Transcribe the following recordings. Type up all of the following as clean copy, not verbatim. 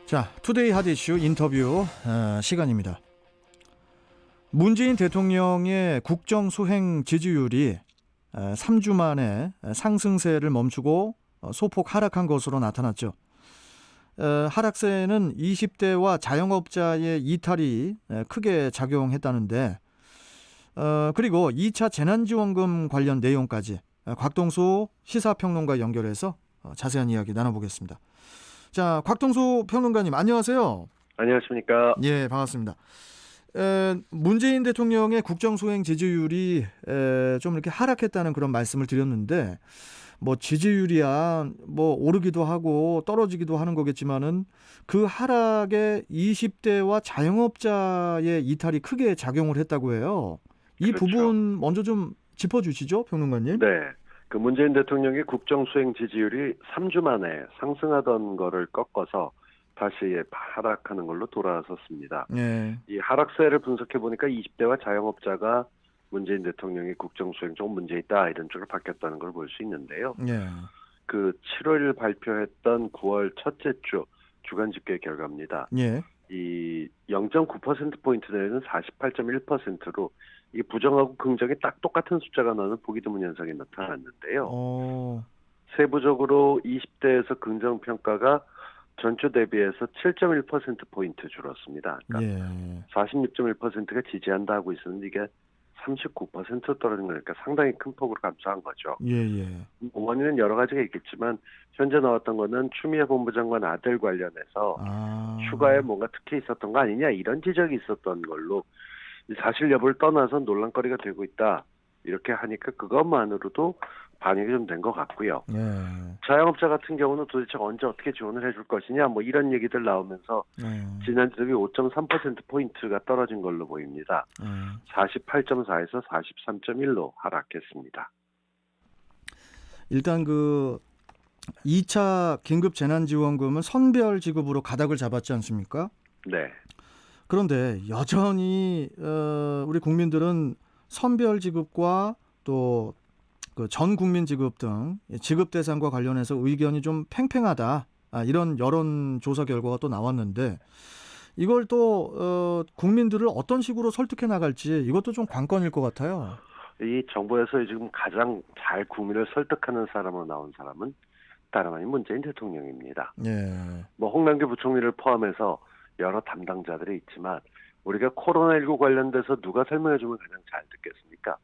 자, 투데이 핫 이슈 인터뷰 시간입니다. 문재인 대통령의 국정 수행 지지율이 3주 만에 상승세를 멈추고 소폭 하락한 것으로 나타났죠. 하락세는 20대와 자영업자의 이탈이 크게 작용했다는데, 그리고 2차 재난지원금 관련 내용까지 곽동수 시사평론가 연결해서 자세한 이야기 나눠보겠습니다. 자, 곽동수 평론가님 안녕하세요. 안녕하십니까. 예, 반갑습니다. 문재인 대통령의 국정 수행 지지율이 좀 이렇게 하락했다는 그런 말씀을 드렸는데, 뭐 지지율이야 뭐 오르기도 하고 떨어지기도 하는 거겠지만은 그 하락에 20대와 자영업자의 이탈이 크게 작용을 했다고 해요. 이 그렇죠. 부분 먼저 좀 짚어주시죠, 평론가님. 네. 그 문재인 대통령의 국정 수행 지지율이 3주 만에 상승하던 거를 꺾어서 다시 하락하는 걸로 돌아섰습니다. 예. 이 하락세를 분석해 보니까 20대와 자영업자가 문재인 대통령의 국정 수행 조금 문제 있다 이런 쪽으로 바뀌었다는 걸 볼 수 있는데요. 예. 그 7월 발표했던 9월 첫째 주 주간 집계 결과입니다. 예. 이 0.9%포인트 내에는 48.1%로 이 부정하고 긍정이 딱 똑같은 숫자가 나오는 보기 드문 현상이 나타났는데요. 세부적으로 20대에서 긍정평가가 전주 대비해서 7.1%포인트 줄었습니다. 그러니까 예. 46.1%가 지지한다 하고 있었는데 이게 39% 떨어진 거니까 상당히 큰 폭으로 감소한 거죠. 예. 원인은 여러 가지가 있겠지만 현재 나왔던 거는 추미애 본부장관 아들 관련해서 휴가에 뭔가 특혜 있었던 거 아니냐 이런 지적이 있었던 걸로 사실 여부를 떠나서 논란거리가 되고 있다 이렇게 하니까 그것만으로도 반영이 좀 된 것 같고요. 예. 자영업자 같은 경우는 도대체 언제 어떻게 지원을 해줄 것이냐 뭐 이런 얘기들 나오면서 지난주 대비 5.3%포인트가 떨어진 걸로 보입니다. 48.4에서 43.1로 하락했습니다. 일단 그 2차 긴급 재난지원금은 선별 지급으로 가닥을 잡았지 않습니까? 네. 그런데 여전히 우리 국민들은 선별 지급과 또 그 전 국민 지급 등 지급 대상과 관련해서 의견이 좀 팽팽하다. 이런 여론 조사 결과가 또 나왔는데 이걸 또 국민들을 어떤 식으로 설득해 나갈지 이것도 좀 관건일 것 같아요. 이 정부에서 지금 가장 잘 국민을 설득하는 사람으로 나온 사람은 다름 아닌 문재인 대통령입니다. 예. 뭐 홍남기 부총리를 포함해서 여러 담당자들이 있지만 우리가 코로나19 관련돼서 누가 설명해주면 가장 잘 듣겠습니까?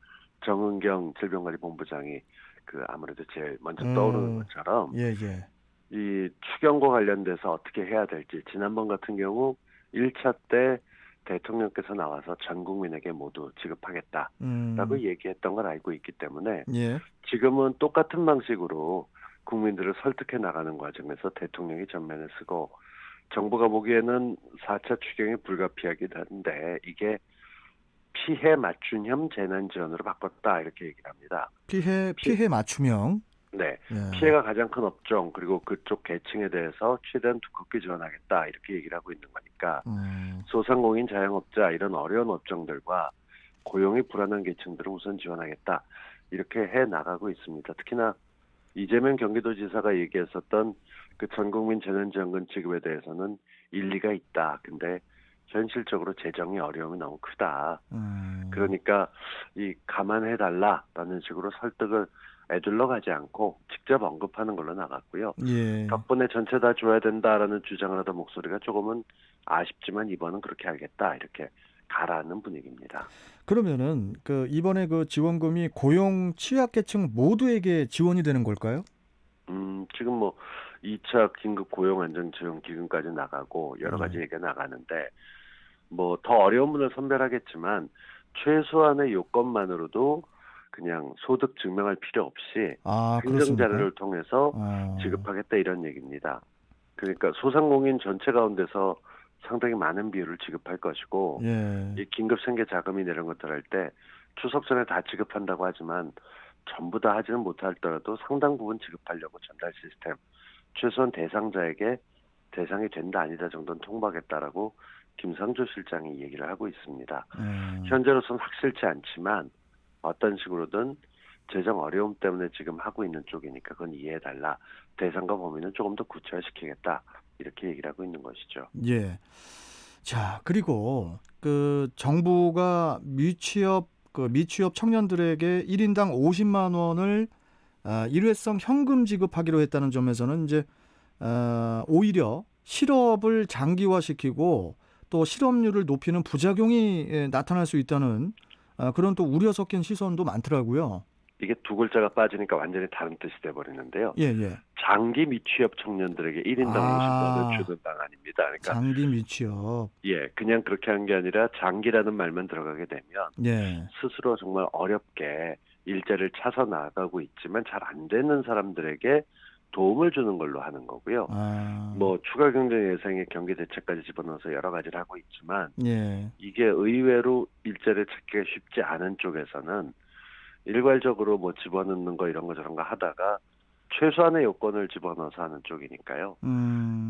정은경 질병관리본부장이 그 아무래도 제일 먼저 떠오르는 것처럼 이 추경과 관련돼서 어떻게 해야 될지 지난번 같은 경우 1차 때 대통령께서 나와서 전 국민에게 모두 지급하겠다라고 얘기했던 걸 알고 있기 때문에 지금은 똑같은 방식으로 국민들을 설득해 나가는 과정에서 대통령이 전면에 서고 정부가 보기에는 4차 추경이 불가피하긴 한데 이게 피해 맞춤형 재난지원으로 바꿨다 이렇게 얘기를 합니다. 피해 맞춤형. 네. 피해가 가장 큰 업종 그리고 그쪽 계층에 대해서 최대한 두껍게 지원하겠다 이렇게 얘기를 하고 있는 거니까 소상공인 자영업자 이런 어려운 업종들과 고용이 불안한 계층들을 우선 지원하겠다 이렇게 해 나가고 있습니다. 특히나 이재명 경기도지사가 얘기했었던 그 전국민 재난지원금 지급에 대해서는 일리가 있다. 근데 현실적으로 재정의 어려움이 너무 크다. 그러니까 이 감안해달라라는 식으로 설득을 애둘러 가지 않고 직접 언급하는 걸로 나갔고요. 덕분에 전체 다 줘야 된다라는 주장을 하던 목소리가 조금은 아쉽지만 이번은 그렇게 알겠다 이렇게 가라앉는 분위기입니다. 그러면은 그 이번에 그 지원금이 고용 취약계층 모두에게 지원이 되는 걸까요? 지금 뭐 2차 긴급 고용 안정지원 기금까지 나가고 여러 가지 얘기가 나가는데 뭐 더 어려운 분을 선별하겠지만 최소한의 요건만으로도 그냥 소득 증명할 필요 없이 행정 자료를 통해서 지급하겠다 이런 얘기입니다. 그러니까 소상공인 전체 가운데서 상당히 많은 비율을 지급할 것이고 이 긴급 생계 자금이 이런 것들 할 때 추석 전에 다 지급한다고 하지만 전부 다 하지는 못하더라도 상당 부분 지급하려고 전달 시스템 최소한 대상자에게 대상이 된다 아니다 정도는 통보하겠다라고 김상조 실장이 얘기를 하고 있습니다. 현재로서는 확실치 않지만 어떤 식으로든 재정 어려움 때문에 지금 하고 있는 쪽이니까 그건 이해해달라. 대상과 범위는 조금 더 구체화시키겠다. 이렇게 얘기를 하고 있는 것이죠. 예. 자, 그리고 그 정부가 미취업 청년들에게 1인당 50만 원을 일회성 현금 지급하기로 했다는 점에서는 이제 오히려 실업을 장기화시키고 또 실업률을 높이는 부작용이 나타날 수 있다는 그런 또 우려 섞인 시선도 많더라고요. 이게 두 글자가 빠지니까 완전히 다른 뜻이 돼버리는데요. 예, 예. 장기 미취업 청년들에게 1인당 50만 원 주는 방안입니다. 그러니까 장기 미취업. 예, 그냥 그렇게 한 게 아니라 장기라는 말만 들어가게 되면 예. 스스로 정말 어렵게 일자리를 찾아 나가고 있지만 잘 안 되는 사람들에게 도움을 주는 걸로 하는 거고요. 뭐 추가 경제 예상의 경기 대책까지 집어넣어서 여러 가지를 하고 있지만 예. 이게 의외로 일자리를 찾기가 쉽지 않은 쪽에서는 일괄적으로 뭐 집어넣는 거 이런 거 저런 거 하다가 최소한의 요건을 집어넣어서 하는 쪽이니까요.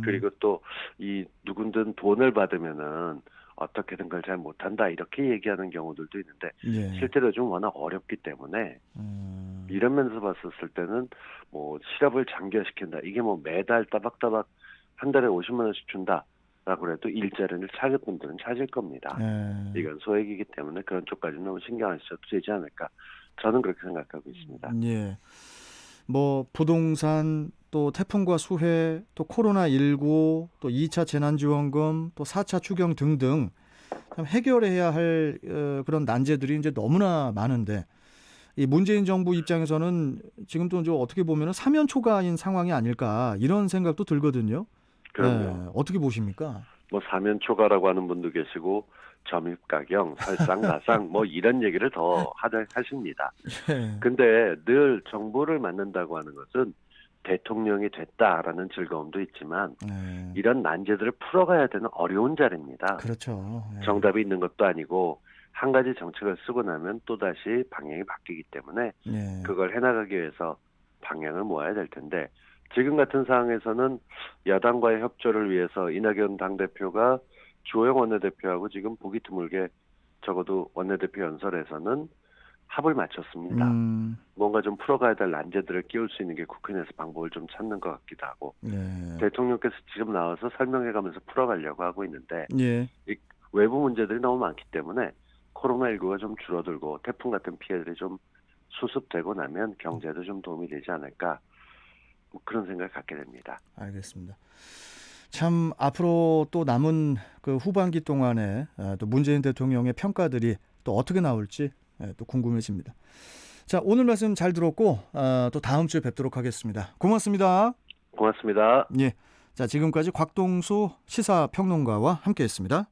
그리고 또 이 누군든 돈을 받으면은 어떻게든 그걸 잘 못한다 이렇게 얘기하는 경우들도 있는데 예. 실제로 좀 워낙 어렵기 때문에 이런 면에서 봤었을 때는 뭐 실업을 장기화시킨다. 이게 뭐 매달 따박따박 한 달에 50만 원씩 준다라고 해도 일자리를 찾을 분들은 찾을 겁니다. 예. 이건 소액이기 때문에 그런 쪽까지는 너무 신경 안 쓰셔도 되지 않을까. 저는 그렇게 생각하고 있습니다. 예. 뭐 부동산 또 태풍과 수해 또 코로나19 또 2차 재난지원금 또 4차 추경 등등 참 해결해야 할 그런 난제들이 이제 너무나 많은데 이 문재인 정부 입장에서는 지금도 이제 어떻게 보면 사면초가인 상황이 아닐까 이런 생각도 들거든요. 그럼요. 어떻게 보십니까? 뭐 사면초가라고 하는 분도 계시고 점입가경, 설상가상 뭐 이런 얘기를 더 하십니다. 예. 근데 늘 정부를 맡는다고 하는 것은 대통령이 됐다라는 즐거움도 있지만 이런 난제들을 풀어가야 되는 어려운 자리입니다. 그렇죠. 예. 정답이 있는 것도 아니고 한 가지 정책을 쓰고 나면 또다시 방향이 바뀌기 때문에 예. 그걸 해나가기 위해서 방향을 모아야 될 텐데 지금 같은 상황에서는 야당과의 협조를 위해서 이낙연 당대표가 주호영 원내대표하고 지금 보기 드물게 적어도 원내대표 연설에서는 합을 맞췄습니다. 뭔가 좀 풀어가야 될 난제들을 끼울 수 있는 게 국회 내에서 방법을 좀 찾는 것 같기도 하고 예. 대통령께서 지금 나와서 설명해가면서 풀어가려고 하고 있는데 예. 이 외부 문제들이 너무 많기 때문에 코로나19가 좀 줄어들고 태풍 같은 피해들이 좀 수습되고 나면 경제도 좀 도움이 되지 않을까 뭐 그런 생각을 갖게 됩니다. 알겠습니다. 참 앞으로 또 남은 그 후반기 동안에 또 문재인 대통령의 평가들이 또 어떻게 나올지 또 궁금해집니다. 자, 오늘 말씀 잘 들었고 또 다음 주에 뵙도록 하겠습니다. 고맙습니다. 고맙습니다. 예. 자, 지금까지 곽동수 시사평론가와 함께했습니다.